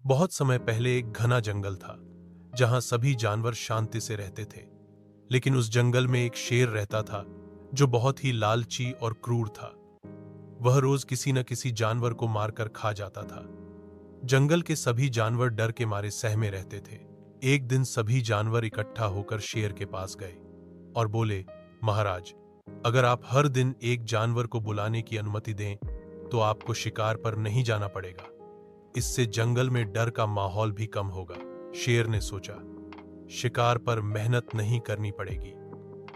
बहुत समय पहले एक घना जंगल था जहां सभी जानवर शांति से रहते थे। लेकिन उस जंगल में एक शेर रहता था जो बहुत ही लालची और क्रूर था। वह रोज किसी न किसी जानवर को मारकर खा जाता था। जंगल के सभी जानवर डर के मारे सहमे रहते थे। एक दिन सभी जानवर इकट्ठा होकर शेर के पास गए और बोले, महाराज, अगर आप हर दिन एक जानवर को बुलाने की अनुमति दें तो आपको शिकार पर नहीं जाना पड़ेगा। इससे जंगल में डर का माहौल भी कम होगा। शेर ने सोचा, शिकार पर मेहनत नहीं करनी पड़ेगी,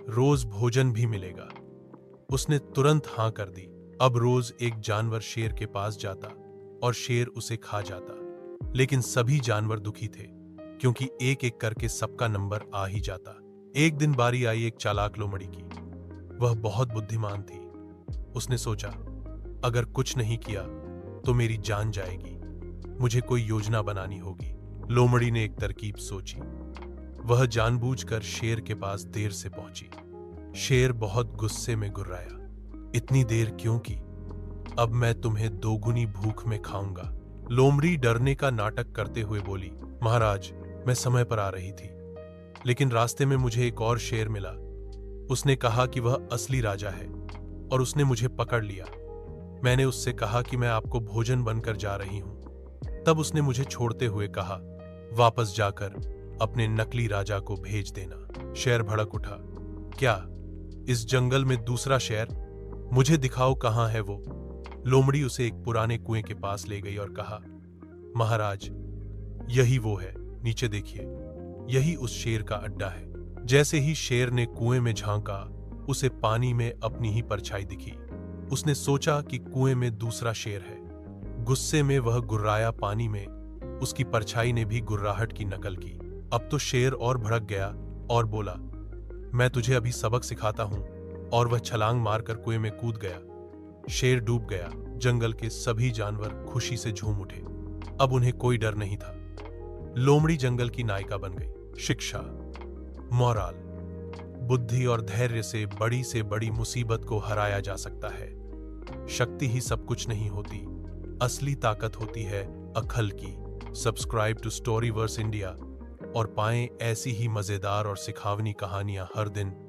रोज भोजन भी मिलेगा। उसने तुरंत हां कर दी। अब रोज एक जानवर शेर के पास जाता और शेर उसे खा जाता। लेकिन सभी जानवर दुखी थे क्योंकि एक एक करके सबका नंबर आ ही जाता। एक दिन बारी आई एक चालाक लोमड़ी की। वह बहुत बुद्धिमान थी। उसने सोचा, अगर कुछ नहीं किया तो मेरी जान जाएगी। मुझे कोई योजना बनानी होगी। लोमड़ी ने एक तरकीब सोची। वह जानबूझकर शेर के पास देर से पहुंची। शेर बहुत गुस्से में गुर्राया, इतनी देर क्यों की? अब मैं तुम्हें दोगुनी भूख में खाऊंगा। लोमड़ी डरने का नाटक करते हुए बोली, महाराज, मैं समय पर आ रही थी, लेकिन रास्ते में मुझे एक और शेर मिला। उसने कहा कि वह असली राजा है और उसने मुझे पकड़ लिया। मैंने उससे कहा कि मैं आपको भोजन बनकर जा रही हूं। तब उसने मुझे छोड़ते हुए कहा, वापस जाकर अपने नकली राजा को भेज देना। शेर भड़क उठा, क्या इस जंगल में दूसरा शेर? मुझे दिखाओ, कहां है वो? लोमड़ी उसे एक पुराने कुएं के पास ले गई और कहा, महाराज, यही वो है, नीचे देखिए, यही उस शेर का अड्डा है। जैसे ही शेर ने कुएं में झांका, उसे पानी में अपनी ही परछाई दिखी। उसने सोचा कि कुएं में दूसरा शेर है। गुस्से में वह गुर्राया पानी में। उसकी परछाई ने भी गुर्राहट की नकल की। अब तो शेर और भड़क गया और बोला, मैं तुझे अभी सबक सिखाता हूं। और वह छलांग मारकर कुएं में कूद गया। शेर डूब गया। जंगल के सभी जानवर खुशी से झूम उठे। अब उन्हें कोई डर नहीं था। लोमड़ी जंगल की नायिका बन गई। शिक्षा, मोरल, बुद्धि और धैर्य से बड़ी मुसीबत को हराया जा सकता है। शक्ति ही सब कुछ नहीं होती, असली ताकत होती है अक्ल की। सब्सक्राइब टू स्टोरीवर्स इंडिया और पाएं ऐसी ही मजेदार और सिखावनी कहानियां हर दिन।